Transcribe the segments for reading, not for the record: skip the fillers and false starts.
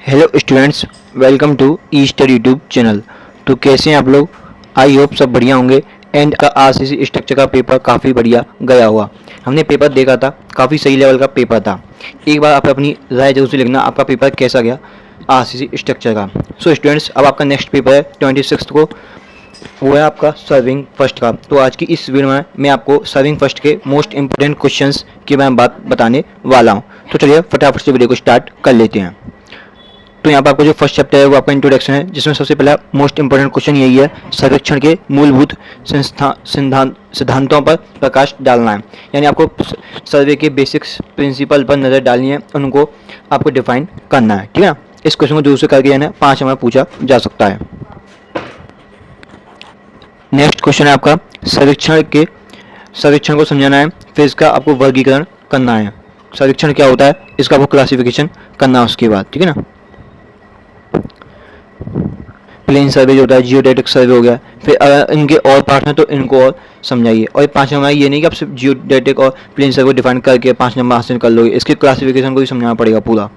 Hello students, welcome to e study YouTube channel. तो कैसे हैं आप लोग? आई होप सब बढ़िया होंगे। एंड का आरसीसी स्ट्रक्चर का पेपर काफ़ी बढ़िया गया हुआ। हमने पेपर देखा था, काफ़ी सही लेवल का पेपर था। एक बार आप अपनी राय जरूर से लिखना, आपका पेपर कैसा गया आरसीसी स्ट्रक्चर का। सो स्टूडेंट्स, अब आपका नेक्स्ट पेपर है 26 को, वो है आपका सर्विंग फर्स्ट का। तो आज की इस वीडियो में मैं आपको सर्विंग फर्स्ट के मोस्ट इंपोर्टेंट क्वेश्चंस की मैं बात बताने वाला हूँ। तो चलिए फटाफट से वीडियो को स्टार्ट कर लेते हैं। तो यहाँ पर आपको जो फर्स्ट चैप्टर है वो आपका इंट्रोडक्शन है, जिसमें सबसे पहला मोस्ट इंपोर्टेंट क्वेश्चन यही है, सर्वेक्षण के मूलभूत सिद्धांतों पर प्रकाश डालना है। यानी आपको सर्वे के बेसिक्स प्रिंसिपल पर नज़र डालनी है, उनको आपको डिफाइन करना है। ठीक है, इस क्वेश्चन को दूर से करके यानी 5 नंबर पूछा जा सकता है। नेक्स्ट क्वेश्चन है आपका सर्वेक्षण को समझाना है, फिर इसका आपको वर्गीकरण करना है। सर्वेक्षण क्या होता है, इसका आपको क्लासिफिकेशन करना है उसके बाद। ठीक है ना, प्लेन सर्वे जो होता है, जियोडेटिक सर्वे हो गया, फिर अगर इनके और पार्ट हैं तो इनको और समझाइए। और 5 नंबर ये नहीं कि आप सिर्फ जियोडेटिक और प्लेन सर्वे डिफाइन करके 5 नंबर हासिल कर लोगे, इसके क्लासिफिकेशन को भी समझाना पड़ेगा पूरा।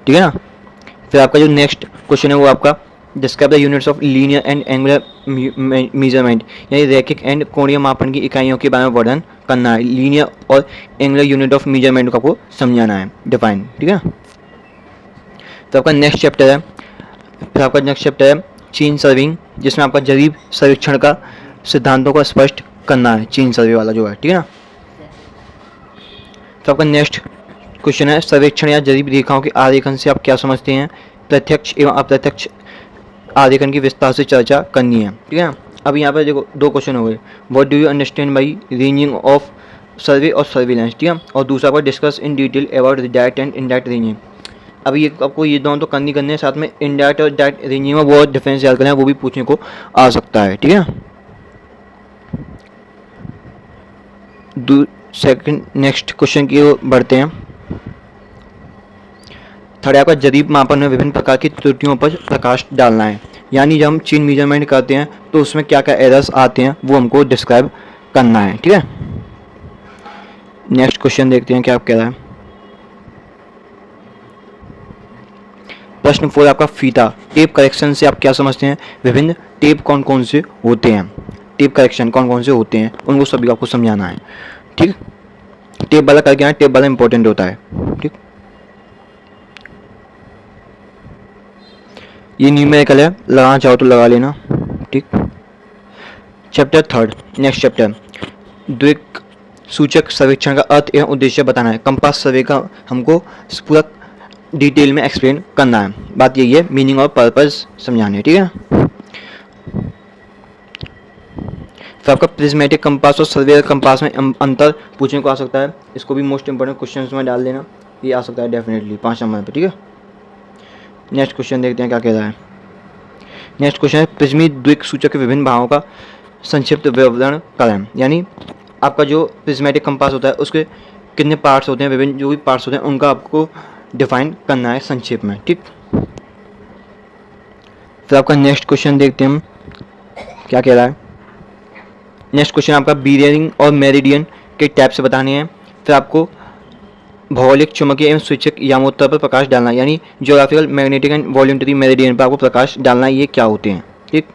ठीक है ना। फिर आपका जो नेक्स्ट क्वेश्चन है वो आपका describe the units of linear and angular measurement, यानी रैखिक एंड कोणीय मापन की इकाइयों के बारे में वर्णन करना है। लीनियर और एंगुलर यूनिट ऑफ मेजरमेंट को आपको समझाना है, डिफाइन। ठीक है। तो आपका नेक्स्ट चैप्टर है चेन सर्विंग, जिसमें आपका जरीब सर्वेक्षण का सिद्धांतों को स्पष्ट करना है, चेन सर्वे वाला जो है। ठीक है ना। तो आपका नेक्स्ट क्वेश्चन है सर्वेक्षण या जरीब रेखाओं के आरेखन से आप क्या समझते हैं। प्रत्यक्ष एवं अप्रत्यक्ष आरेखन की विस्तार से चर्चा करनी है। ठीक है ना। अब यहाँ पर देखो 2 क्वेश्चन हो गए, what do you understand by ranging of सर्वे और सर्विलेंस। ठीक है, और दूसरा आपका discuss in detail about direct and indirect ranging. अब ये आपको ये दोनों तो करनी है, साथ में इनडायरेक्ट और डायरेक्ट रेंजिंग में वो डिफरेंस याद करना है, वो भी पूछने को आ सकता है। ठीक है। सेकंड नेक्स्ट क्वेश्चन की ओर बढ़ते हैं। थर्ड आपका जरीब मापन में विभिन्न प्रकार की त्रुटियों पर प्रकाश डालना है, यानी जब हम चेन मेजरमेंट करते हैं तो उसमें क्या क्या एरर्स आते हैं वो हमको डिस्क्राइब करना है। ठीक है। नेक्स्ट क्वेश्चन देखते हैं क्या कह रहा है। प्रश्न 4 आपका फीता टेप करेक्शन से आप क्या समझते हैं। विभिन्न टेप कौन कौन से होते हैं, टेप करेक्शन कौन कौन से होते हैं, उनको सभी आपको समझाना है। ठीक, टेप वाला करके आना, टेप वाला इंपॉर्टेंट होता है। ठीक, ये न्यूमेरिकल है, लगाना चाहो तो लगा लेना। ठीक, चैप्टर 3 नेक्स्ट चैप्टर द्विक सूचक सर्वेक्षण का अर्थ एवं उद्देश्य बताना है। कंपास सर्वे का हमको पूरा डिटेल में एक्सप्लेन करना है। बात यही है, मीनिंग और पर्पस समझाने। ठीक है। फिर आपका प्रिज्मेटिक कंपास और सर्वेयर कंपास में अंतर पूछने को आ सकता है, इसको भी मोस्ट इंपोर्टेंट क्वेश्चंस में डाल देना, ये आ सकता है डेफिनेटली 5 नंबर पे। ठीक है। नेक्स्ट क्वेश्चन देखते हैं क्या कह रहा है। नेक्स्ट क्वेश्चन है प्रिज्मी द्विक सूचक के विभिन्न भागों का संक्षिप्त विवरण करें, यानी आपका जो प्रिज्मेटिक कंपास होता है उसके कितने पार्ट्स होते हैं, विभिन्न जो भी पार्ट्स होते हैं उनका आपको डिफाइन करना है संक्षेप में। ठीक, फिर आपका नेक्स्ट क्वेश्चन देखते हैं हम क्या कह रहा है। नेक्स्ट क्वेश्चन आपका बीयरिंग और मेरिडियन के टाइप से बताने हैं। फिर आपको भौगोलिक चुंबकीय एवं सूचक यामोत्तर पर प्रकाश डालना है, यानी geographical magnetic and voluntary meridian पर आपको प्रकाश डालना है, ये क्या होते हैं। ठीक,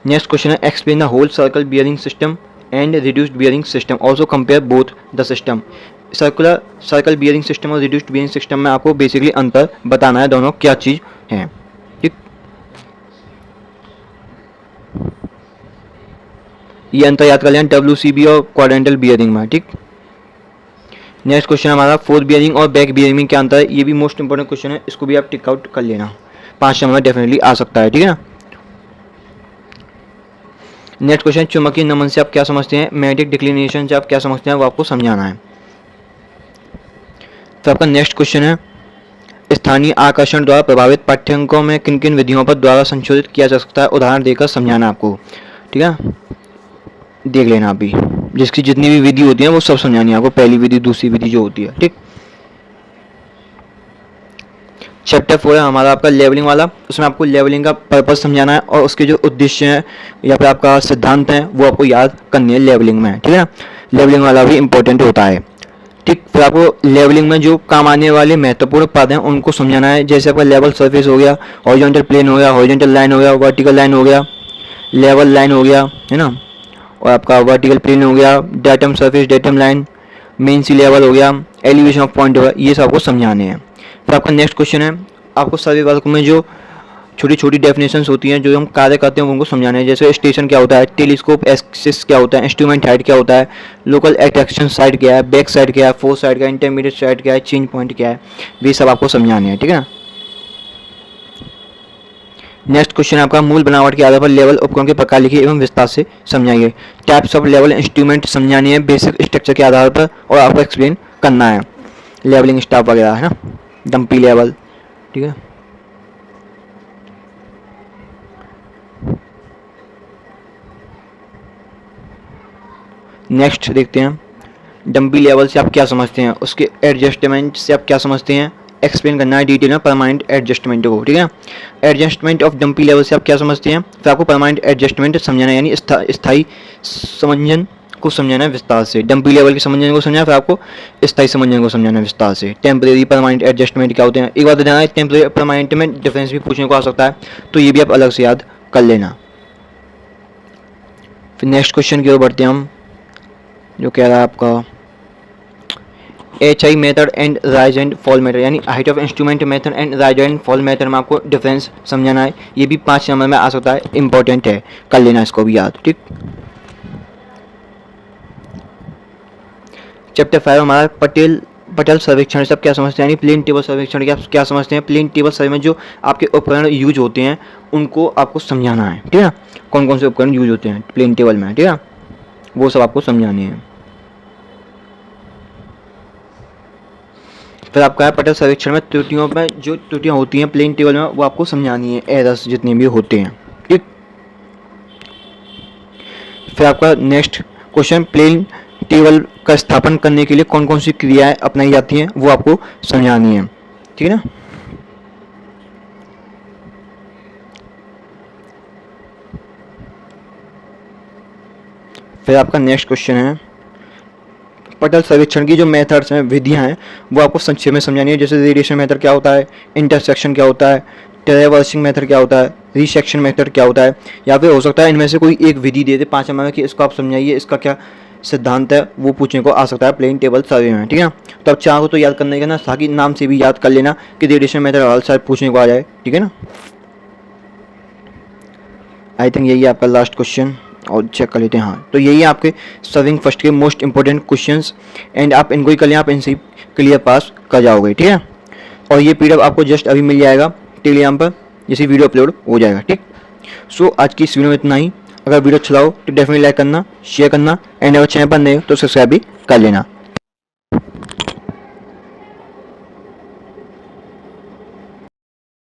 नेक्स्ट क्वेश्चन है explain the whole circle bearing system and reduced bearing system, also compare both the system. Circle bearing system और रिड्यूस्ड बियरिंग सिस्टम में आपको बेसिकली अंतर बताना है, दोनों क्या चीज़ है। ठीक, ये अंतर याद कर लें WCB और क्वाड्रेंटल बियरिंग में। ठीक, नेक्स्ट क्वेश्चन हमारा फोर बियरिंग और बैक बियरिंग में क्या अंतर है, ये भी मोस्ट इंपोर्टेंट क्वेश्चन है, इसको भी आप टिक आउट कर लेना, 5 नंबर में डेफिनेटली आ सकता है। ठीक है ना। नेक्स्ट क्वेश्चन चुंबकीय नमन से आप क्या समझते हैं, मैग्नेटिक डिक्लिनेशन से आप क्या समझते हैं, वो आपको समझाना है। तो आपका नेक्स्ट क्वेश्चन है स्थानीय आकर्षण द्वारा प्रभावित पाठ्यांकों में किन किन विधियों पर द्वारा संशोधित किया जा सकता है, उदाहरण देकर समझाना आपको। ठीक है, देख लेना अभी, जिसकी जितनी भी विधि होती है वो सब समझानी है आपको, पहली विधि दूसरी विधि जो होती है। ठीक, चैप्टर 4 है हमारा आपका लेवलिंग वाला, उसमें आपको लेवलिंग का पर्पस समझाना है और उसके जो उद्देश्य हैं या फिर आपका सिद्धांत हैं वो आपको याद करने हैं लेवलिंग में। ठीक है ना, लेवलिंग वाला भी इंपॉर्टेंट होता है। ठीक। फिर आपको लेवलिंग में जो काम आने वाले महत्वपूर्ण पद हैं उनको समझाना है, जैसे आपका लेवल सरफेस हो गया, हॉरिजॉन्टल प्लेन हो गया, हॉरिजॉन्टल लाइन हो गया, वर्टिकल लाइन हो गया, लेवल लाइन हो गया, है ना, और आपका वर्टिकल प्लेन हो गया, datum surface, datum line, mean sea level हो गया, एलिवेशन ऑफ पॉइंट हो गया, ये सब आपको समझाने हैं। फिर आपका नेक्स्ट क्वेश्चन है, आपको सभी वर्क में जो छोटी छोटी डेफिनेशंस होती हैं जो हम कार्य करते हैं उनको समझाना है, जैसे स्टेशन क्या होता है, टेलीस्कोप एक्सिस क्या होता है, इंस्ट्रूमेंट हाइट क्या होता है, लोकल अट्रैक्शन साइड क्या है, बैक साइड क्या है, फोर साइड क्या है, इंटरमीडिएट साइड क्या है, चेंज पॉइंट क्या है, ये सब आपको समझाने हैं, ठीक है ना। नेक्स्ट क्वेश्चन आपका, मूल बनावट के आधार पर लेवल उपकरण के प्रकार लिखिए एवं विस्तार से समझाइए। टाइप्स ऑफ लेवल इंस्ट्रूमेंट समझानी है बेसिक स्ट्रक्चर के आधार पर, और आपको एक्सप्लेन करना है लेवलिंग स्टाफ वगैरह, है ना, डंपी लेवल, ठीक है। नेक्स्ट देखते हैं, डंपी लेवल से आप क्या समझते हैं, उसके एडजस्टमेंट से आप क्या समझते हैं, एक्सप्लेन करना है डिटेल में परमानेंट एडजस्टमेंट को, ठीक है। एडजस्टमेंट ऑफ डंपी लेवल से आप क्या समझते हैं, फिर आपको परमानेंट एडजस्टमेंट समझाना है, यानी स्थायी समंजन को समझाना है विस्तार से। डंपी लेवल के समंजन को समझाना है, फिर आपको स्थायी समंजन को समझाना है विस्तार से। टेम्परेरी परमानेंट एडजस्टमेंट क्या होते हैं, एक बात ध्यान है, टेम्परेरी परमानेंट में डिफरेंस भी पूछने को आ सकता है, तो ये भी आप अलग से याद कर लेना। फिर नेक्स्ट क्वेश्चन की ओर बढ़ते हैं हम, जो कह रहा है आपका HI method and rise and fall method, यानी height of instrument method and rise and fall method में आपको डिफरेंस समझाना है। ये भी 5 नंबर में आ सकता है, इंपॉर्टेंट है, कर लेना इसको भी याद, ठीक। चैप्टर 5 हमारा पटेल सर्वेक्षण से आप क्या समझते हैं, यानी प्लेन टेबल सर्वेक्षण क्या समझते हैं। प्लेन टेबल सर्वे में जो आपके उपकरण यूज होते हैं उनको आपको समझाना है, ठीक है, कौन कौन से उपकरण यूज होते हैं प्लेन टेबल में, ठीक है, वो सब आपको समझाने हैं। फिर आपका है पटेल सर्वेक्षण में त्रुटियों में जो त्रुटियां होती हैं प्लेन टेबल में वो आपको समझानी है, एरर्स जितने भी होते हैं, ठीक। फिर आपका नेक्स्ट क्वेश्चन, प्लेन टेबल का स्थापन करने के लिए कौन कौन सी क्रियाएं अपनाई जाती हैं वो आपको समझानी है, ठीक है ना। फिर आपका नेक्स्ट क्वेश्चन है, पटेल सर्वेक्षण की जो मेथड्स हैं, विधियां हैं, वो आपको संक्षेप में समझानी है, जैसे रेडिएशन मेथड क्या होता है, इंटरसेक्शन क्या होता है, ट्रेवर्सिंग मेथड क्या होता है, रिसेक्शन मेथड क्या होता है, या फिर हो सकता है इनमें से कोई एक विधि दे दे 5 नंबर में कि इसको आप समझाइए, इसका क्या सिद्धांत है, वो पूछने को आ सकता है प्लेन टेबल सर्वे में, ठीक है। तो अब चाहो तो याद करने का ना, ताकि नाम से भी याद कर लेना कि रेडिएशन मेथड हर साल पूछने को आ जाए, ठीक है ना। आई थिंक यही आपका लास्ट क्वेश्चन, और चेक कर लेते हैं। हाँ, तो यही है आपके सर्विंग फर्स्ट के मोस्ट इंपॉर्टेंट क्वेश्चंस, एंड आप इनको ही कर लें, आप इनसे क्लियर पास कर जाओगे, ठीक है। और ये पीडीएफ आपको जस्ट अभी मिल जाएगा टेलीग्राम पर, जैसे वीडियो अपलोड हो जाएगा, ठीक। सो आज की इस वीडियो में इतना ही। अगर वीडियो अच्छा लगा तो डेफिनेटली लाइक करना, शेयर करना, एंड अगर चैनल पर नए हो तो सब्सक्राइब भी कर लेना।